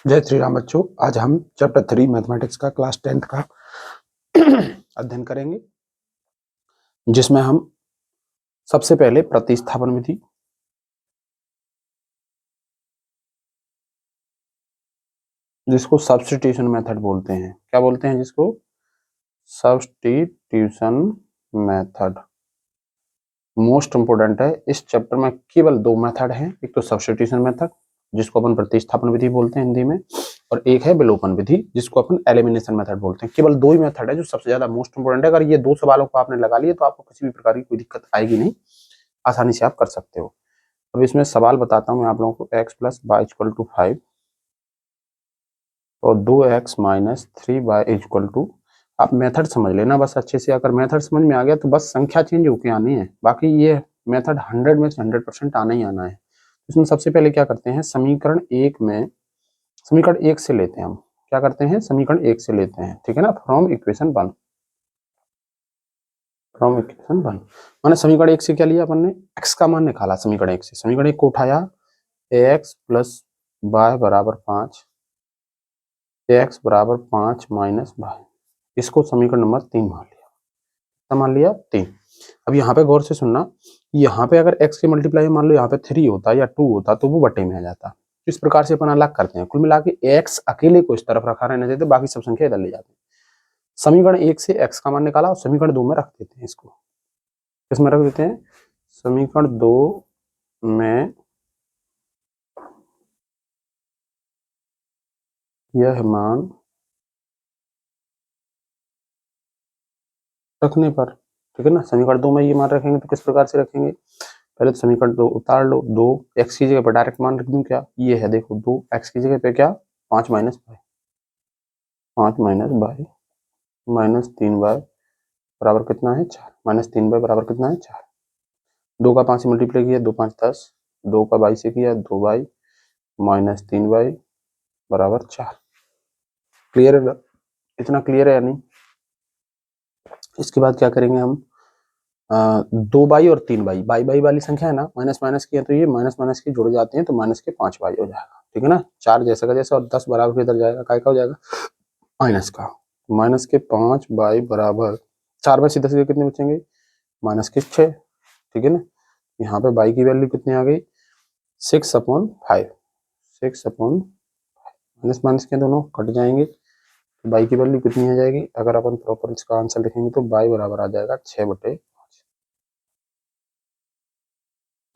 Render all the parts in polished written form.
जय श्री राम बच्चों। आज हम चैप्टर 3 मैथमेटिक्स का क्लास 10th का अध्ययन करेंगे, जिसमें हम सबसे पहले प्रतिस्थापन विधि, जिसको सब्स्टिट्यूशन मेथड बोलते हैं। क्या बोलते हैं जिसको? सब्स्टिट्यूशन मेथड मोस्ट इंपोर्टेंट है। इस चैप्टर में केवल दो मेथड हैं, एक तो सब्स्टिट्यूशन मेथड जिसको अपन प्रतिस्थापन विधि बोलते हैं हिंदी में, और एक है विलोपन विधि जिसको अपन एलिमिनेशन मेथड बोलते हैं। केवल दो ही मेथड है जो सबसे ज्यादा मोस्ट इंपोर्टेंट है। अगर ये दो सवालों को आपने लगा लिया तो आपको किसी भी प्रकार की कोई दिक्कत आएगी नहीं, आसानी से आप कर सकते हो। अब इसमें सवाल बताता हूँ मैं आप लोगों को। x plus y equal to 5 और 2x minus 3y equal to, आप मेथड समझ लेना बस अच्छे से। अगर मेथड समझ में आ गया तो बस संख्या चेंज होके आनी है, बाकी ये मेथड 100 में से 100% आना ही आना है। इसमें सबसे पहले क्या करते हैं, समीकरण एक से लेते हैं हम। क्या करते हैं, समीकरण एक से लेते हैं, ठीक है ना। फ्रॉम इक्वेशन वन मैंने समीकरण एक से क्या लिया अपन ने, x का मान निकाला। समीकरण एक से समीकरण एक को उठाया, ax प्लस वाई बराबर 5, ax बराबर 5 माइनस वाई, इसको समीकरण नंबर 3 मान लिया। क्या मान लिया? 3। अब यहाँ पे गौर से सुनना, यहाँ पे अगर x के मल्टीप्लाई मान लो यहाँ पे 3 होता या 2 होता तो वो बटे में आ जाता। इस प्रकार से अपन अलग करते हैं। कुल मिला के x अकेले को इस तरफ रखा रहने देते, बाकी सब संख्या इधर ले जाते हैं। समीकरण एक से x का मान निकाला और समीकरण 2 में रख देते हैं। इसको किसमें रख देते हैं? समीकरण 2 में यह मान रखने पर, ठीक है ना। समीकरण 2 में ये मान रखेंगे तो किस प्रकार से रखेंगे, पहले तो समीकरण 2 उतार लो। 2 x की जगह पर डायरेक्ट मान रख दूं क्या, ये है देखो 2 x की जगह पे क्या 5 minus y, 5 minus y minus 3y बराबर कितना है 4, माइनस 3y बराबर कितना है 4। 2 का 5 से मल्टीप्लाई किया 2 5 10, 2 का y से किया 2y माइनस 3y बराबर 4। क्लियर है? इतना क्लियर है या नहीं? इसके बाद क्या करेंगे हम, 2y और 3y, बाई बाई वाली संख्या है ना, माइनस माइनस की है तो ये माइनस माइनस की जुड़ जाती है तो माइनस के 5y हो जाएगा, ठीक है ना। 4 जैसा का जैसा और 10 बराबर इधर जाएगा, काय का हो जाएगा माइनस का। माइनस के 5y बराबर 4 में से 10 के कितने बचेंगे, माइनस के 6, ठीक है ना। यहाँ पे y की वैल्यू कितनी आ गई 6/5, 6/5, माइनस माइनस के दोनों कट जाएंगे तो y की वैल्यू कितनी आ जाएगी। अगर अपन प्रॉपर इसका आंसर लिखेंगे तो y बराबर आ जाएगा 6/5,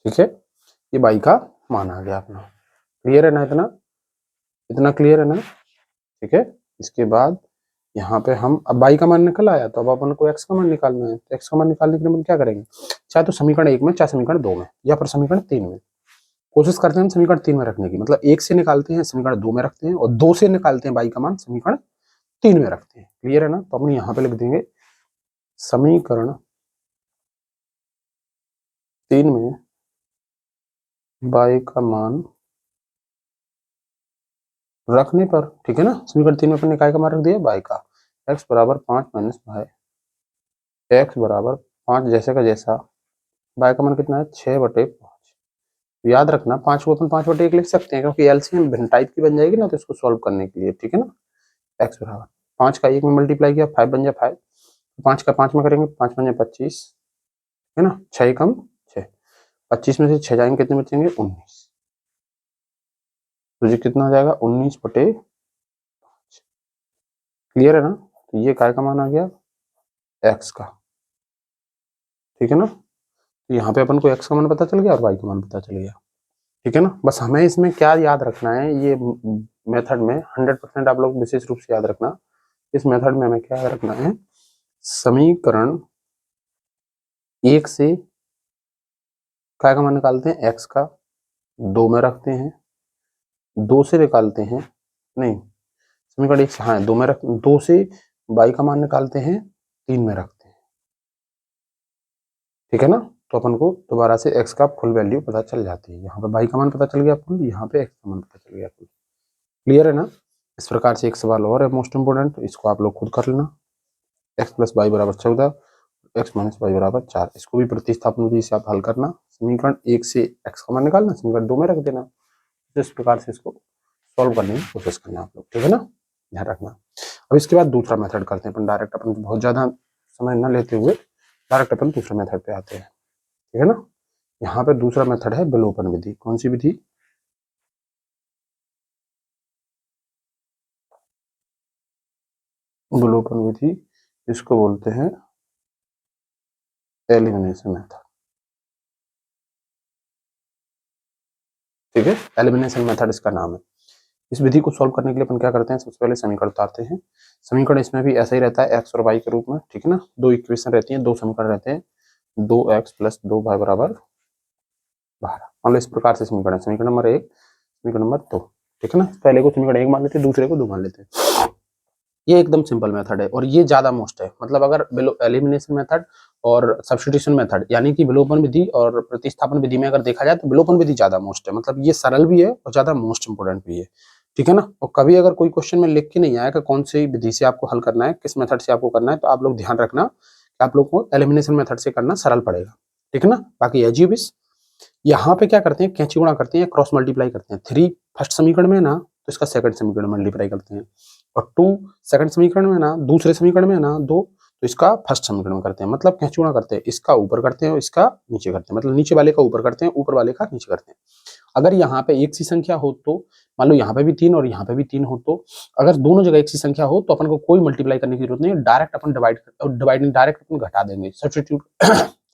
ठीक है। ये y का मान आ गया अपना। क्लियर है ना? इतना क्लियर है ना? ठीक है। इसके बाद यहाँ पे हम अब y का मान निकल आया तो अब अपन को x का मान निकालना है। तो x का मान निकालने के लिए अपन क्या करेंगे, चाहे तो समीकरण 1 में चाहे समीकरण 2 में या फिर समीकरण 3 में। कोशिश करते हैं हम समीकरण 3 में रखने की, मतलब 1 से निकालते हैं समीकरण 2 में रखते हैं और 2 से निकालते हैं y का मान समीकरण 3 में रखते हैं। क्लियर है ना? तो अपन यहाँ पे लिख देंगे समीकरण 3 में y का मान रखने पर, ठीक है ना। समीकरण 3 में अपन ने काय का मान रख दिया y का, x बराबर 5 माइनस वाई, x बराबर 5 जैसे का जैसा, y का मान कितना है 6/5। याद रखना 5 को अपन 5/1 लिख सकते हैं क्योंकि एलसीएम भिन्न टाइप की बन जाएगी ना, तो इसको सॉल्व करने के लिए, ठीक है ना। x बराबर 5 का 1 में मल्टीप्लाई किया 5 बन जाए 5, 5 का 5 में करेंगे 5 बन जाए 25, है ना। 6 कम 6, 25 में से 6 जाएंगे कितने बचेंगे 19, तो ये कितना हो जाएगा 19/5। क्लियर है ना? तो ये काय का मान आ गया x का, ठीक है ना। तो यहाँ पे अपन को x का मान पता चल गया और y का मान पता चल गया, ठीक है ना। बस हमें इसमें क्या याद रखना है, ये मेथड में 100% आप लोग विशेष रूप से याद रखना। इस मेथड में हमें क्या याद रखना है, समीकरण 1 से काय का मान निकालते हैं x का, 2 में रखते हैं, 2 से निकालते हैं, नहीं समीकरण 1 से, हाँ 2 में रख, 2 से y का मान निकालते हैं 3 में रखते हैं, ठीक है ना। तो अपन को दोबारा से x का फुल वैल्यू पता चल जाती है। यहाँ पे y का मान पता चल गया फुल, यहाँ पे x का मान पता चल गया फुल। क्लियर है ना? इस प्रकार से एक सवाल और है मोस्ट इंपोर्टेंट, इसको आप लोग खुद कर लेना। x प्लस वाई बराबर 14, x माइनस वाई बराबर 4, इसको भी प्रतिस्थापन विधि से आप हल करना। समीकरण 1 से x का मान निकालना, समीकरण 2 में रख देना, इस प्रकार से इसको सॉल्व करने की कोशिश करना आप लोग, ठीक है ना, ध्यान रखना। अब इसके बाद दूसरा मेथड करते हैं अपन डायरेक्ट, अपन बहुत ज्यादा समय न लेते हुए डायरेक्ट अपन दूसरे मेथड पे आते हैं, ठीक है ना। यहाँ पे दूसरा मेथड है विलोपन विधि। कौन सी विधि? विलोपन विधि, इसको बोलते हैं एलिमिनेशन मेथड, ठीक है, एलिमिनेशन मेथड इसका नाम है। इस विधि को सॉल्व करने के लिए अपन क्या करते हैं, सबसे पहले समीकरण उतारते हैं। समीकरण इसमें भी ऐसा ही रहता है, एक्स और वाई के रूप में, ठीक है ना। दो इक्वेशन रहती हैं, दो समीकरण रहते हैं, 2x + 2y बराबर 12। मान लो इस प्रकार से समीकरण, समीकरण नंबर 1, समीकरण नंबर 2, ठीक है ना। पहले को समीकरण 1 मान लेते हैं, दूसरे को 2 मान लेते हैं। ये एकदम सिंपल मेथड है और ये ज्यादा मोस्ट है। मतलब अगर एलिमिनेशन मेथड और सब्स्टिट्यूशन मेथड यानी कि विलोपन विधि और प्रतिस्थापन विधि में अगर देखा जाए तो विलोपन विधि ज्यादा मोस्ट है। मतलब ये सरल भी है और ज्यादा मोस्ट इंपोर्टेंट भी है, ठीक है ना। और कभी अगर कोई क्वेश्चन में लिख के नहीं आया कि कौन सी विधि से आपको हल करना है, किस मेथड से आपको करना है, तो आप लोग ध्यान रखना कि आप लोग को एलिमिनेशन मेथड से करना सरल पड़ेगा, ठीक है ना। बाकी एज यू विश। यहाँ पे क्या करते हैं, कैंची गुणा करते हैं, क्रॉस मल्टीप्लाई करते हैं। 3 फर्स्ट समीकरण में ना, तो इसका सेकंड समीकरण मल्टीप्लाई करते हैं, और 2 सेकंड समीकरण में ना, दूसरे समीकरण में ना 2, तो इसका फर्स्ट समीकरण में करते हैं। मतलब कैंची गुणा करते हैं, इसका ऊपर करते हैं और इसका नीचे करते हैं। मतलब नीचे वाले का ऊपर करते हैं, ऊपर वाले का नीचे करते हैं। अगर यहाँ पे एक सी संख्या हो तो मान लो यहाँ पे भी 3 और यहाँ पे भी 3 हो, तो अगर दोनों जगह एक सी संख्या हो तो अपन को कोई मल्टीप्लाई करने की जरूरत नहीं है, डायरेक्ट अपन डिवाइडिंग डायरेक्ट अपन घटा देंगे, सब्स्टिट्यूट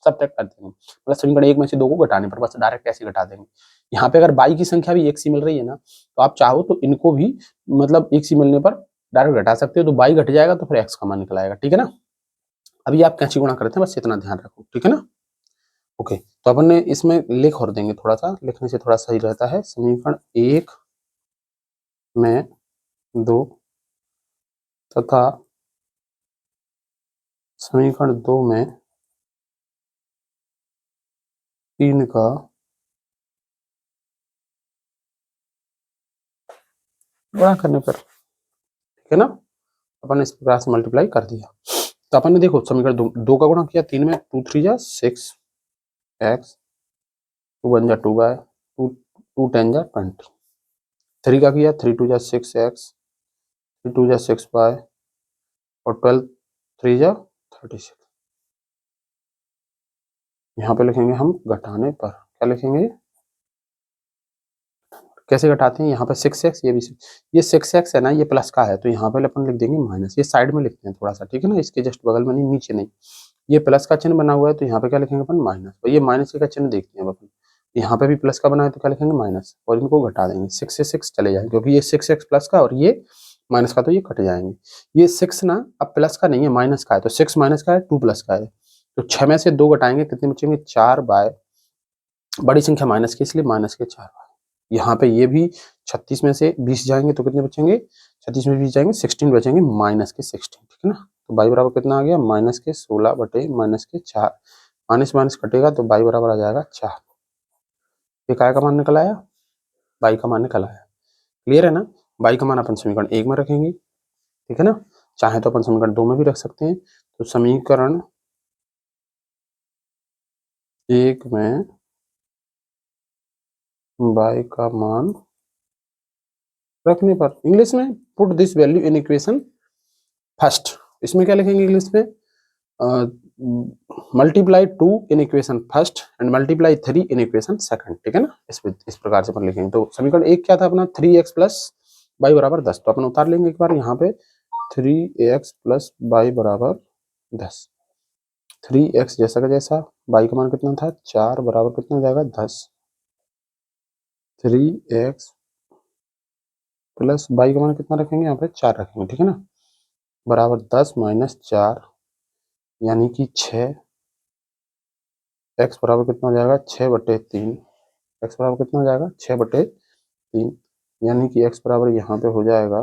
सब्ट्रैक्ट कर देंगे। मतलब समीकरण 1 में से 2 को घटाने पर बस डायरेक्ट ऐसे घटा देंगे। यहाँ पे अगर बाई की संख्या भी एक सी मिल रही है ना, तो आप चाहो तो इनको भी मतलब एक सी मिलने पर डायरेक्ट घटा सकते हो, तो बाई घट जाएगा तो फिर एक्स का मान निकल आएगा, ठीक है ना। अभी आप कैंची गुणा करते हैं, बस इतना ध्यान रखो, ठीक है ना। ओके, तो अपन ने इसमें लिख और देंगे, थोड़ा सा लिखने से थोड़ा सही रहता है। समीकरण 1 में 2 तथा समीकरण 2 में 3 का गुणा करने पर, ठीक है ना, अपन ने इस प्रकार से मल्टीप्लाई कर दिया। तो अपन ने देखो समीकरण 2 का गुणा किया 3 में, 2 3 जा 6 x, 2 1 जा 2y, 2 10 जा 20। 3 का किया 3 2 जा 6 x, 3 2 जा 6 y, और 12 3 जा 36। यहाँ पे लिखेंगे हम घटाने पर, क्या लिखेंगे, कैसे घटाते हैं, यहाँ पे 6x, ये भी ये 6x है ना, ये प्लस का है, तो यहाँ पे अपन लिख देंगे माइनस। ये साइड में लिखते हैं थोड़ा सा, ठीक है ना, इसके जस्ट बगल में नहीं, नीचे नहीं। ये प्लस का चिन्ह बना हुआ है तो यहाँ पे क्या लिखेंगे अपन, माइनस। और ये माइनस का चिन्ह देखते हैं अपन, यहाँ पे भी प्लस का बना है तो क्या लिखेंगे, माइनस, और इनको घटा देंगे। 6 से 6 चले जाएंगे क्योंकि ये 6x प्लस का और ये माइनस का, तो ये कट जाएंगे। ये 6 ना अब प्लस का नहीं है, माइनस का है, तो 6 माइनस का है, 2 प्लस का है, तो 6 में से 2 घटाएंगे, कितने बचेंगे, 4 बाय, बड़ी संख्या माइनस की इसलिए माइनस के 4। यहाँ पे ये भी 36 में से 20 जाएंगे तो कितने बचेंगे, 36 में 20 जाएंगे, 16 बचेंगे, माइनस के 16, ठीक है ना। तो बाई बराबर कितना आ गया, माइनस के 16 बटे माइनस के 4। माइनस माइनस कटेगा तो बाई बराबर आ जाएगा 4। ये काय का मान निकल आया, बाई का मान निकल आया। क्लियर है ना। बाई का मान अपन समीकरण 1 में रखेंगे, ठीक है ना, चाहे तो अपन समीकरण 2 में भी रख सकते हैं। तो समीकरण 1 में बाई का मान रखने पर, इंग्लिश में put this value in equation first, इसमें क्या लिखेंगे इंग्लिश में, multiply 2 in equation first and multiply 3 in equation second, ठीक है ना। इस प्रकार से अपन लिखेंगे। तो समीकरण 1 क्या था अपना, 3x प्लस y बराबर 10, तो अपन उतार लेंगे एक बार यहाँ पे, 3x प्लस y बराबर 10। 3x जैसा का जैसा, y का मान कितना था 4, बराबर कितना हो जाएगा 10। 3x प्लस y का मान कितना रखेंगे, यहाँ पे 4 रखेंगे, ठीक है ना, बराबर 10 माइनस 4 यानी कि 6। x बराबर कितना हो जाएगा, 6/3। x बराबर कितना हो जाएगा, 6/3, यानी कि x बराबर यहाँ पे हो जाएगा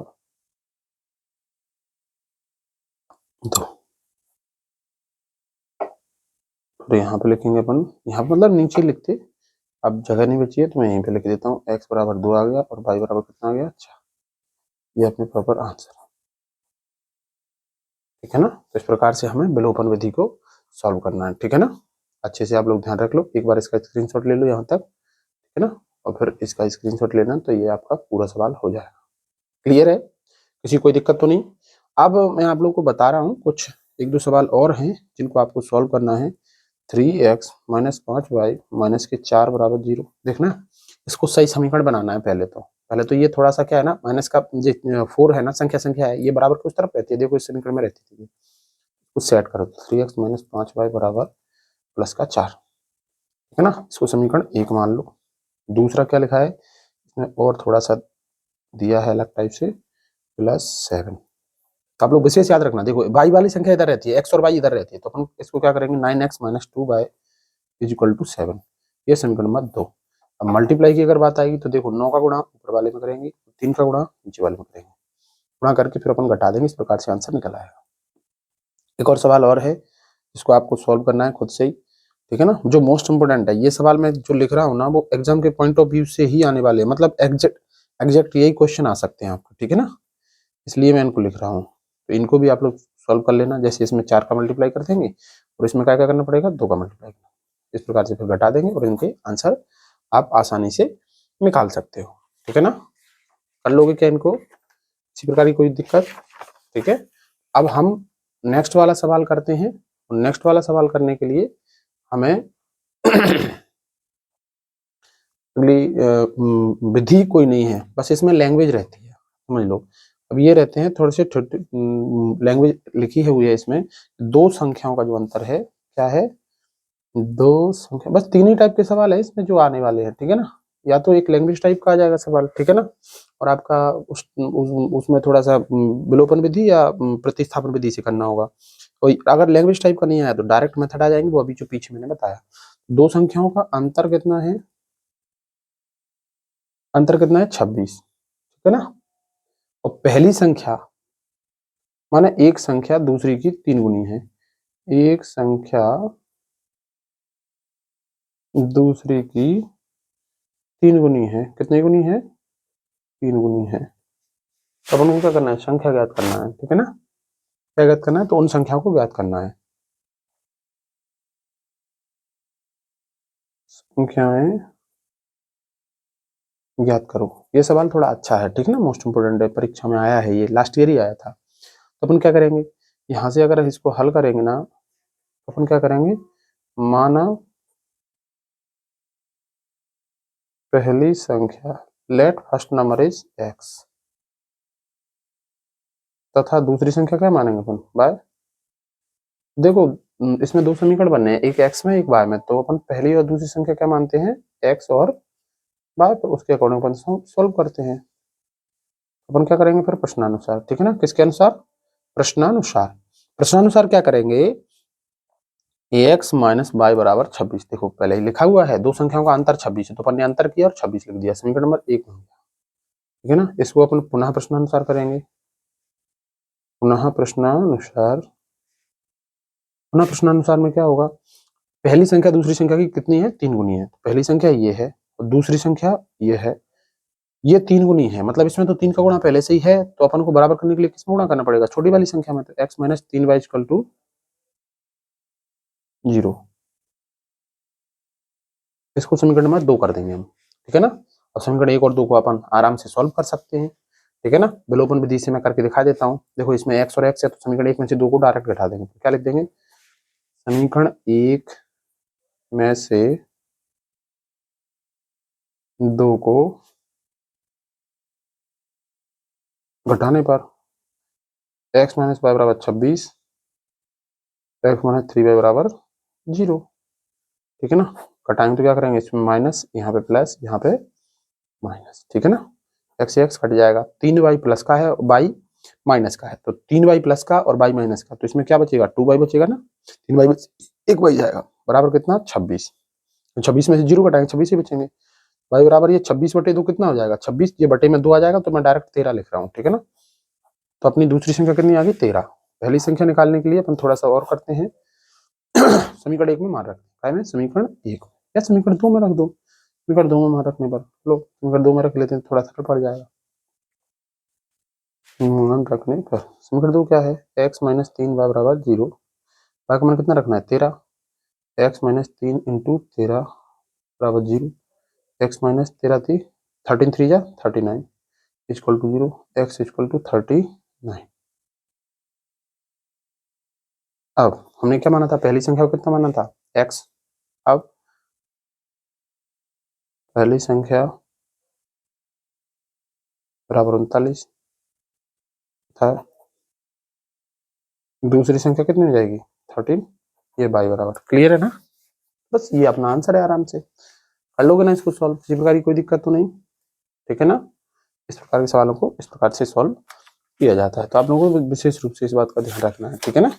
2। तो यहाँ पे लिखेंगे अपन, यहाँ पे मतलब नीचे लिखते, अब जगह नहीं बची है तो मैं यहीं पे लिख देता हूँ, x बराबर 2 आ गया और y बराबर कितना आ गया 4। ये अपने प्रॉपर आंसर है, ठीक है ना। तो इस प्रकार से हमें विलोपन विधि को सॉल्व करना है, ठीक है ना। अच्छे से आप लोग ध्यान रख लो, एक बार इसका स्क्रीनशॉट ले लो यहाँ तक, ठीक है ना। और फिर इसका स्क्रीनशॉट लेना, तो ये आपका पूरा सवाल हो जाएगा। क्लियर है? किसी कोई दिक्कत तो नहीं? अब मैं आप लोगों को बता रहा हूँ कुछ 1-2 सवाल और हैं जिनको आपको सॉल्व करना है। 3x माइनस 5y माइनस के 4 बराबर 0। देखना, इसको सही समीकरण बनाना है पहले तो ये थोड़ा सा क्या है ना, माइनस का 4 है ना, संख्या है, ये बराबर किस तरफ रहती है, देखो इस समीकरण में रहती थी, उसको सेट करो। 3x माइनस 5y बराबर प्लस का 4, ठीक है ना, इसको समीकरण 1 मान लो। दूसरा क्या लिखा है इसमें, और थोड़ा सा दिया है अलग टाइप से, +7। तो आप लोग विशेष याद रखना, देखो y वाली संख्या इधर रहती है, x और y इधर रहती है, तो अपन इसको क्या करेंगे, 9x minus 2y is equal to 7, ये समीकरण नंबर 2। अब मल्टीप्लाई की अगर बात आएगी तो देखो 9 का गुणा ऊपर वाले में करेंगे, 3 का गुणा नीचे वाले में करेंगे, गुणा करके फिर अपन घटा देंगे, इस प्रकार से आंसर निकल आएगा। एक और सवाल और है जिसको आपको सॉल्व करना है खुद से ही, ठीक है ना, जो मोस्ट इंपोर्टेंट है। ये सवाल मैं जो लिख रहा हूँ ना, वो एग्जाम के पॉइंट ऑफ व्यू से ही आने वाले हैं, मतलब एग्जैक्ट यही क्वेश्चन आ सकते हैं आपको, ठीक है ना, इसलिए मैं इनको लिख रहा हूँ। तो इनको भी आप लोग सॉल्व कर लेना, जैसे इसमें 4 का मल्टीप्लाई कर देंगे और इसमें क्या क्या करना पड़ेगा, 2 का मल्टीप्लाई करना, इस प्रकार से फिर घटा देंगे और इनके आंसर आप आसानी से निकाल सकते हो, ठीक है ना। कर लोगे क्या इनको, किसी प्रकार की कोई दिक्कत? ठीक है, अब हम नेक्स्ट वाला सवाल करते हैं। नेक्स्ट वाला सवाल करने के लिए हमें अगली विधि कोई नहीं है, बस इसमें लैंग्वेज रहती है, समझ लो। अब ये रहते हैं थोड़े से छोटे, लैंग्वेज लिखी है हुई है इसमें, 2 संख्याओं का जो अंतर है, क्या है, 2 संख्या, बस 3 ही टाइप के सवाल है इसमें जो आने वाले हैं, ठीक है ना। या तो एक लैंग्वेज टाइप का आ जाएगा सवाल, ठीक है ना, और आपका उसमें थोड़ा सा विलोपन विधि या प्रतिस्थापन विधि से करना होगा। और अगर लैंग्वेज टाइप का नहीं आया तो डायरेक्ट मेथड आ जाएंगे, वो अभी जो पीछे मैंने बताया। 2 संख्याओं का अंतर कितना है, अंतर कितना है, 26, ठीक है ना। और पहली संख्या माने एक संख्या दूसरी की 3 गुनी है, एक संख्या दूसरी की 3 गुनी है, कितनी गुनी है, 3 गुनी है। तो अपन को क्या करना है, संख्या ज्ञात करना है, ठीक है ना, क्या ज्ञात करना है, तो उन संख्याओं को ज्ञात करना है। संख्याएं ज्ञात करो, ये सवाल थोड़ा अच्छा है, ठीक है ना, मोस्ट इंपोर्टेंट है, परीक्षा में आया है, ये लास्ट ईयर ही आया था। तो अपन क्या करेंगे, यहाँ से अगर इसको हल करेंगे ना, तो अपन क्या करेंगे, माना पहली संख्या, let first number is x, तथा दूसरी संख्या क्या मानेंगे अपन, y। देखो इसमें 2 समीकरण बनने हैं, एक x में एक y में, तो अपन पहली और दूसरी संख्या क्या मानते हैं, x और y, तो उसके अकॉर्डिंग अपन सॉल्व करते हैं। अपन क्या करेंगे फिर, प्रश्नानुसार, ठीक है ना, किसके अनुसार, प्रश्नानुसार। प्रश्नानुसार क्या करेंगे, ax माइनस वाई बराबर 26, देखो पहले ही लिखा हुआ है 2 संख्याओं का अंतर 26 है, तो अपन ने अंतर किया और 26 लिख दिया, समीकरण नंबर 1 हो गया, ठीक है ना। इसको अपन पुनः प्रश्नानुसार करेंगे, पुनः प्रश्नानुसार, पुनः प्रश्नानुसार में क्या होगा, पहली संख्या दूसरी संख्या की कितनी है, 3 गुनी है, तो पहली संख्या ये है और दूसरी संख्या ये है, ये 3 गुनी है, मतलब इसमें तो 3 का गुणा पहले से ही है, तो अपन को बराबर करने के लिए किसमें गुणा करना पड़ेगा, छोटी वाली संख्या में, तो x minus 3y equal to 0, इसको समीकरण नंबर 2 कर देंगे हम, ठीक है ना। और समीकरण 1 और 2 को अपन आराम से सॉल्व कर सकते हैं, ठीक है ना। विलोपन विधि से मैं करके दिखा देता हूँ, देखो इसमें x और x है, तो समीकरण 1 में से 2 को डायरेक्ट घटा देंगे, तो क्या लिख देंगे, समीकरण 1 में से 2 को घटाने पर x माइनस वाई बराबर 26, x माइनस 3y बराबर 0, ठीक है ना। घटाएंगे तो क्या करेंगे, इसमें माइनस, यहाँ पे प्लस, यहाँ पे माइनस, ठीक है ना, x से x कट जाएगा, 3y प्लस का है, y माइनस का है, तो 3y प्लस का और y माइनस का, तो इसमें क्या बचेगा, 2y बचेगा ना, 3y में 1 y जाएगा, बराबर कितना, 26, 26 में से 0 घटाएंगे 26 ही बचेंगे, y बराबर ये 26 बटे 2 कितना हो जाएगा, 26, ये बटे में 2 आ जाएगा, तो मैं डायरेक्ट 13 लिख रहा हूँ, ठीक है ना। तो अपनी दूसरी संख्या कितनी आ गई, 13। पहली संख्या निकालने के लिए अपन थोड़ा सा और करते हैं, समीकरण 1 में मान रखते हैं, समीकरण 1 या समीकरण 2 में रख दो, समीकरण 2 में मान रखने पर, लो समीकरण 2 में रख लेते हैं, थोड़ा सरल पड़ जाएगा, मान रखने पर समीकरण 2 क्या है, x माइनस 3y बराबर 0, y का मान कितना रखना है, 13, x माइनस 3 इंटू 13 बराबर 0, एक्स माइनस 13 थी 13 3 जा 39 इक्वल टू 0 एक्स इक्वल टू 39। अब हमने क्या माना था, पहली संख्या को कितना माना था x। अब पहली संख्या बराबर 39 था, दूसरी संख्या कितनी हो जाएगी 13, ये बाई बराबर। क्लियर है ना, बस ये अपना आंसर है, आराम से कर लोगे ना इसको सॉल्व, किसी प्रकार की कोई दिक्कत तो नहीं, ठीक है ना। इस प्रकार के सवालों को इस प्रकार से सॉल्व किया जाता है, तो आप लोगों को विशेष रूप से इस बात का ध्यान रखना है, ठीक है ना।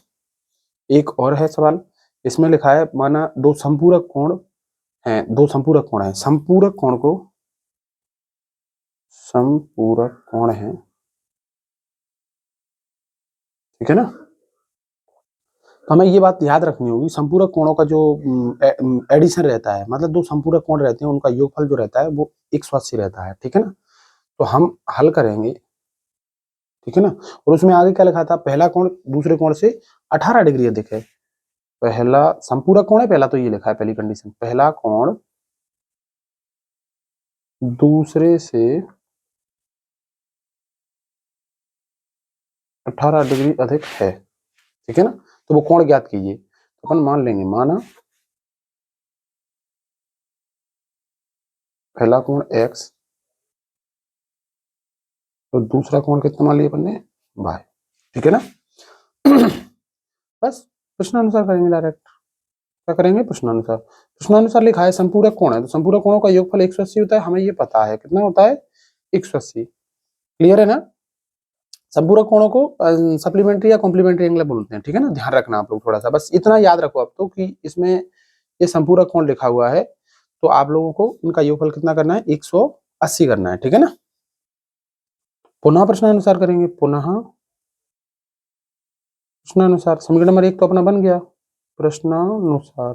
एक और है सवाल, इसमें लिखा है माना दो संपूरक कोण हैं, दो संपूरक कोण हैं, संपूरक कोण को संपूरक कोण है, ठीक है ना। तो हमें ये बात याद रखनी होगी, संपूरक कोणों का जो एडिशन रहता है, मतलब दो संपूरक कोण रहते हैं उनका योगफल जो रहता है वो 180 रहता है, ठीक है ना। तो हम हल करेंगे, ठीक है ना। और उसमें आगे क्या लिखा था, पहला कोण दूसरे कोण से 18 डिग्री अधिक है, पहला संपूरक कोण है, पहला तो ये लिखा है पहली कंडीशन, पहला कोण दूसरे से 18 डिग्री अधिक है, ठीक है ना। तो वो कोण ज्ञात कीजिए, तो अपन मान लेंगे, माना पहला कोण x, तो दूसरा कोण कितना मान लिया अपन ने y, ठीक है ना। बस प्रश्नानुसार करेंगे डायरेक्ट, क्या करेंगे प्रश्नानुसार। प्रश्नानुसार लिखा है संपूरक कोण है, तो संपूरक कोणों का योगफल 180 होता है, हमें ये पता है कितना होता है 180। क्लियर है ना। संपूरक कोणों को सप्लीमेंट्री या कॉम्प्लीमेंट्री एंगल बोलते हैं, ठीक है ना, ध्यान रखना आप लोग थोड़ा सा, बस इतना याद रखो आप तो कि इसमें ये संपूरक कोण लिखा हुआ है, तो आप लोगों को इनका योगफल कितना करना है 180 करना है, ठीक है ना। पुनः प्रश्नानुसार करेंगे, पुनः प्रश्नानुसार, समीकरण नंबर 1 तो अपना बन गया, प्रश्नानुसार,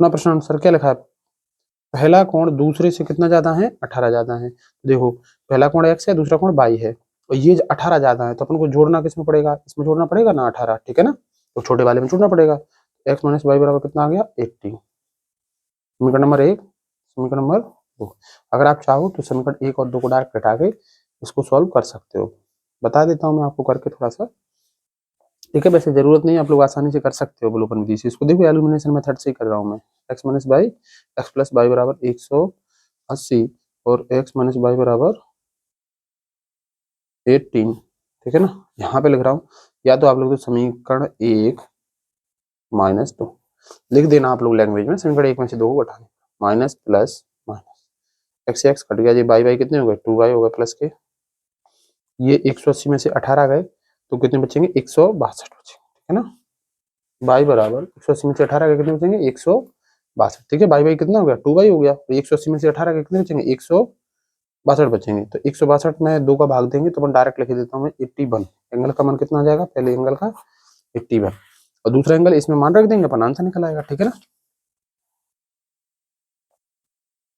पुनः प्रश्नानुसार क्या लिखा है, पहला कोण दूसरे से कितना ज्यादा है 18 ज्यादा है, देखो पहला कोण x है, दूसरा कोण y है, और ये 18 ज्यादा है, तो अपन को जोड़ना किसमें पड़ेगा, इसमें जोड़ना पड़ेगा ना 18, ठीक है ना, तो छोटे वाले में जोड़ना पड़ेगा, x माइनस वाई बराबर कितना आ गया 80। समीकरण नंबर 1, समीकरण नंबर 2, अगर आप चाहो तो समीकरण 1 और 2 को डायरेक्ट हटा के इसको सॉल्व कर सकते हो, बता देता हूँ मैं आपको करके थोड़ा सा, ठीक है। वैसे जरूरत नहीं, आप लोग आसानी से कर सकते हो बलोपन विधि से, इसको देखो एलिमिनेशन मेथड से ही कर रहा हूँ मैं, x minus by x plus by बराबर 180 और x माइनस बाई बराबर 18, ठीक है ना। यहाँ पे लिख रहा हूँ, या तो आप लोग तो समीकरण 1 माइनस 2 लिख देना आप लोग लैंग्वेज में, समीकरण 1 में से 2 को घटाना, minus plus minus x x cut गया, ये बाई बाई कितने हो गए 2y हो गए, प्लस के ये 180 में से 18 गए तो कितने बचेंगे 162 बचेंगे, ठीक है ना। बाई बराबर 180 में से 18 के कितने बचेंगे 162, ठीक है। बाई बाई कितना हो गया 2y हो गया, तो 180 में से 18 के कितने बचेंगे 162 बचेंगे, तो 162 में 2 का भाग देंगे तो अपन डायरेक्ट लिख देता हूँ मैं 81, एंगल का मान कितना आ जाएगा, पहले एंगल का 81 और दूसरा एंगल इसमें मान रख देंगे, अपन आंसर निकल आएगा, ठीक है ना।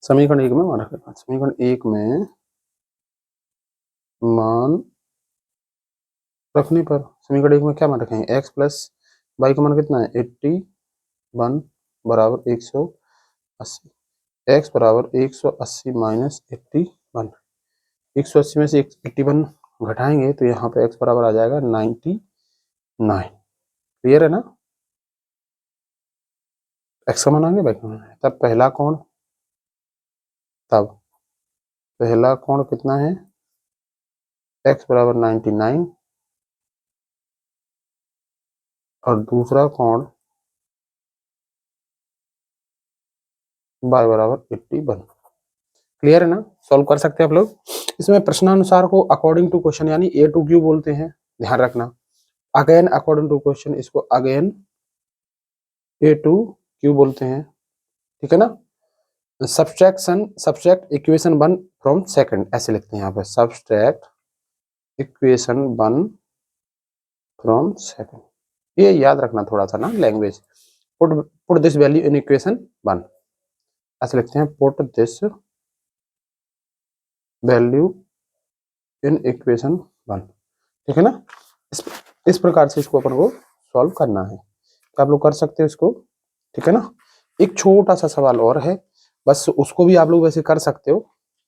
समीकरण 1 में मान रखेगा, समीकरण 1 में मान रखने पर समीकरण 1 में क्या मान रखेंगे x प्लस वाई का मान कितना है 81 बराबर 180, x बराबर 180 माइनस 81, 180 में से 81 घटाएंगे तो यहाँ पे x बराबर आ जाएगा 99। क्लियर है ना, x का मान आ गया, y का मान है, तब पहला कोण कितना है x बराबर 99 और दूसरा कोण y बराबर 81। क्लियर है ना, सॉल्व कर सकते हैं आप लोग। इसमें प्रश्नानुसार को अकॉर्डिंग टू क्वेश्चन यानी A टू Q बोलते हैं, ध्यान रखना, अगेन अकॉर्डिंग टू क्वेश्चन इसको अगेन A टू Q बोलते हैं, ठीक है ना। सब्सट्रैक्ट इक्वेशन 1 फ्रॉम सेकंड ऐसे लिखते हैं यहाँ पे, सब्सट्रैक्ट इक्वेशन 1 फ्रॉम सेकंड, ये याद रखना थोड़ा सा ना language, put this value in equation 1 ऐसे लिखते हैं, put this value in equation 1, ठीक है ना। इस प्रकार से इसको अपन को सॉल्व करना है, तो आप लोग कर सकते हो इसको, ठीक है ना। एक छोटा सा सवाल और है, बस उसको भी आप लोग वैसे कर सकते हो,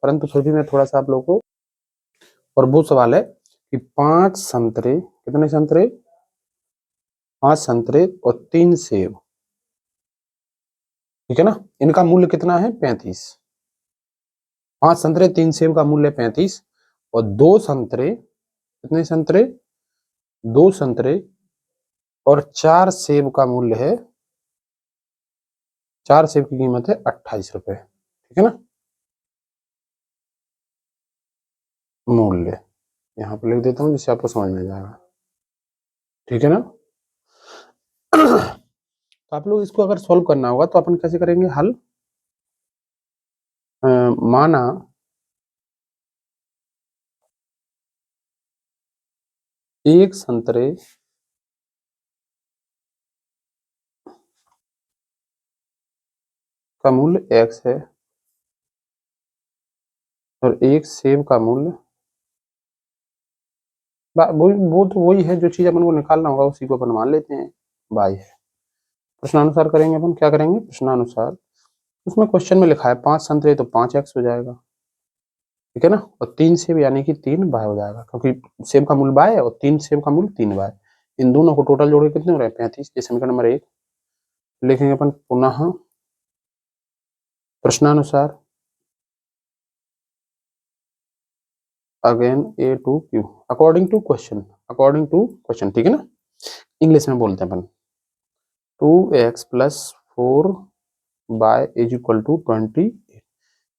परंतु फिर भी मैं थोड़ा सा आप लोगों को, और वो सवाल है कि 5 संतरे, कितने संतरे, 5 संतरे और 3 सेब, ठीक है ना, इनका मूल्य कितना है 35। 5 संतरे 3 सेब का मूल्य 35 और 2 संतरे, कितने संतरे, 2 संतरे और 4 सेब का मूल्य है, 4 सेब की कीमत है 28 रुपए, ठीक है ना। मूल्य यहाँ पर लिख देता हूँ जिससे आपको समझ में जाएगा, ठीक है ना। तो आप लोग इसको अगर सॉल्व करना होगा तो अपन कैसे करेंगे हल, माना एक संतरे का मूल्य x है और एक सेब का मूल्य, वो तो वही है जो चीज अपन को निकालना होगा उसी को अपन मान लेते हैं y है। प्रश्नानुसार करेंगे अपन, क्या करेंगे प्रश्नानुसार, उसमें क्वेश्चन में लिखा है 5 संतरे तो 5x हो जाएगा, ठीक है ना, और 3 सेब यानी कि 3y हो जाएगा, क्योंकि सेब का मूल्य y है और 3 सेब का मूल्य 3y, इन दोनों को टोटल जोड़ के कितने हो रहे हैं 35। ये समीकरण नंबर 1 लिखेंगे अपन पुनः प्रश्नानुसार again A to Q according to question, according to question, ठीक है ना, इंग्लिश में बोलते हैं अपन 2x plus 4y is equal to 28,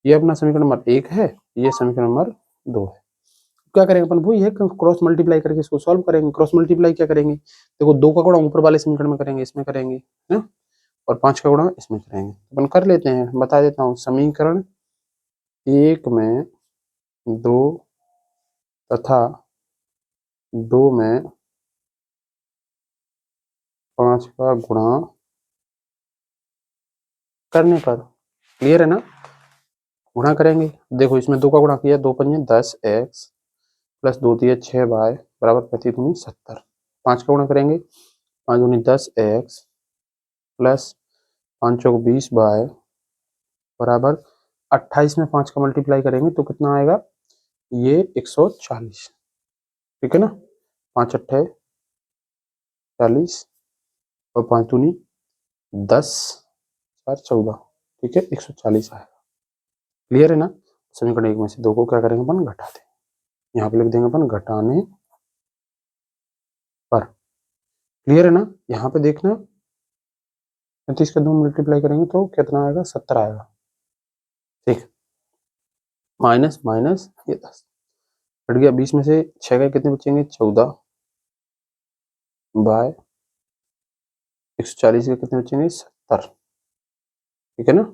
ये अपना समीकरण नंबर 1 है, ये समीकरण नंबर 2 है। क्या करेंगे अपन वही है, क्रॉस मल्टीप्लाई करके इसको सॉल्व करेंगे। क्रॉस मल्टीप्लाई क्या करेंगे, देखो 2 का गुणा ऊपर वाले समीकरण में करेंगे, इसमें करेंगे ना, और 5 का गुणा इसमें करेंगे, अपन कर लेते हैं, बता देता हूँ समीकरण 1 में 2 तथा 2 में 5 का गुणा करने पर, क्लियर है ना, गुणा करेंगे, देखो इसमें 2 का गुणा किया, 2 पंजे 10x प्लस 2 दिए 6y बराबर 35 दूनी 70, 5 का गुणा करेंगे, 5 दूनी 10x प्लस 5 चौक 20y बराबर 28 में 5 का मल्टीप्लाई करेंगे तो कितना आएगा, ये 140, ठीक है ना, 5 अट्ठे 40 और 5 दूनी 10 4 14, ठीक है 140 आएगा, क्लियर है ना। समीकरण 1 में से 2 को क्या करेंगे अपन घटा देंगे, यहाँ पे लिख देंगे अपन घटाने पर, क्लियर है ना। यहाँ पे देखना 35 का 2 मल्टीप्लाई करेंगे तो कितना आएगा 70 आएगा, ठीक, माइनस माइनस ये 10 कट गया, 20 में से 6 का कितने बचेंगे 14 बाय 140 के कितने बचेंगे 70, ठीक है ना,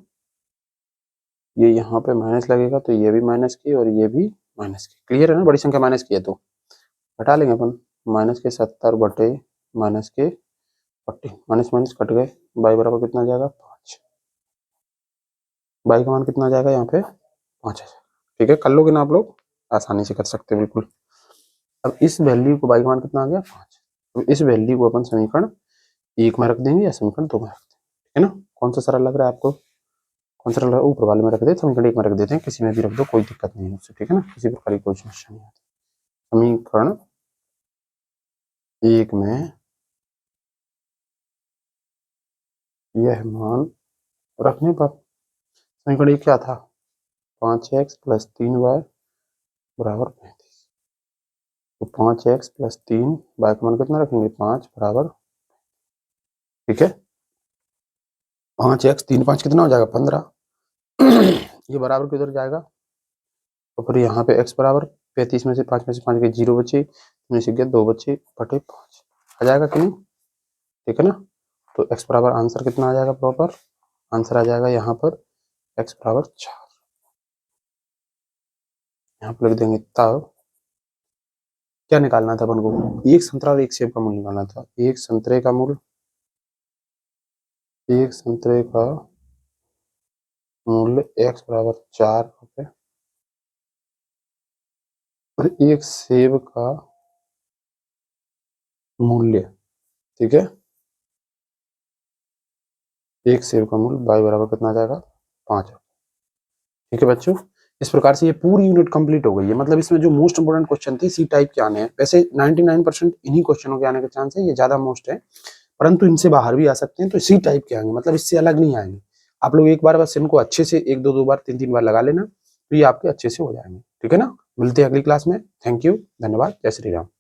ये यहाँ पे माइनस लगेगा तो ये भी माइनस की और ये भी माइनस की, क्लियर है ना, बड़ी संख्या माइनस की है तो घटा लेंगे अपन, माइनस के 70 बटे माइनस के 40, माइनस माइनस कट गए, बाई बराबर कितना आ जाएगा 5, बाई का मान कितना आ जाएगा यहाँ पे 5 आ जाएगा, ठीक है, कर लोगे ना आप लोग, आसानी से कर सकते हैं बिल्कुल। अब इस वैल्यू को बाई का मान कितना आ गया 5, तो इस वैल्यू को अपन समीकरण 1 में रख देंगे या समीकरण 2 में रख देंगे, है ना, कौन सा सरल लग रहा है आपको, कौन सा लग रहा है, ऊपर वाले में रख देते, समीकरण 1 में रख देते हैं, किसी में भी रख दो कोई दिक्कत नहीं है उससे, ठीक है ना, किसी प्रकार की कोई समस्या नहीं आती। समीकरण 1 में यह मान रखने पर, समीकरण 1 क्या था 5x प्लस 3y बराबर 35, तो 5x प्लस 3y का मान कितना रखेंगे 5 बराबर, ठीक है, 5x 3 5 कितना हो जाएगा 15, ये बराबर किधर जाएगा, तो फिर यहाँ पे x बराबर 35 में से 5 में से 5 के 0 बचे, में से गया 2 बचे बटे 5 आ जाएगा कि नहीं, ठीक है ना, तो x बराबर आंसर कितना आ जाएगा, प्रॉपर आंसर आ जाएगा यहाँ पर x बराबर 4, यहाँ पर लिख देंगे। तब क्या निकालना था अपन को, एक संतरा और एक सेब का मूल्य निकालना था, एक संतरे का मूल्य, एक संतरे का मूल्य x बराबर 4 रुपए और एक सेब का मूल्य, ठीक है, एक सेब का मूल्य y बराबर कितना आ जाएगा 5 रुपए, ठीक है बच्चों, इस प्रकार से ये पूरी यूनिट कंप्लीट हो गई है। मतलब इसमें जो मोस्ट इंपोर्टेंट क्वेश्चन थे इसी टाइप के आने हैं। वैसे 99% इन्हीं क्वेश्चनों के आने के चांस है, ये ज्यादा मोस्ट है, परंतु इनसे बाहर भी आ सकते हैं, तो इसी टाइप के आएंगे, मतलब इससे अलग नहीं आएंगे। आप लोग एक बार बस इनको अच्छे से एक दो बार तीन बार लगा लेना, तो ये आपके अच्छे से हो जाएंगे। ठीक है ना, मिलते हैं अगली क्लास में। थैंक यू, धन्यवाद, जय श्री राम।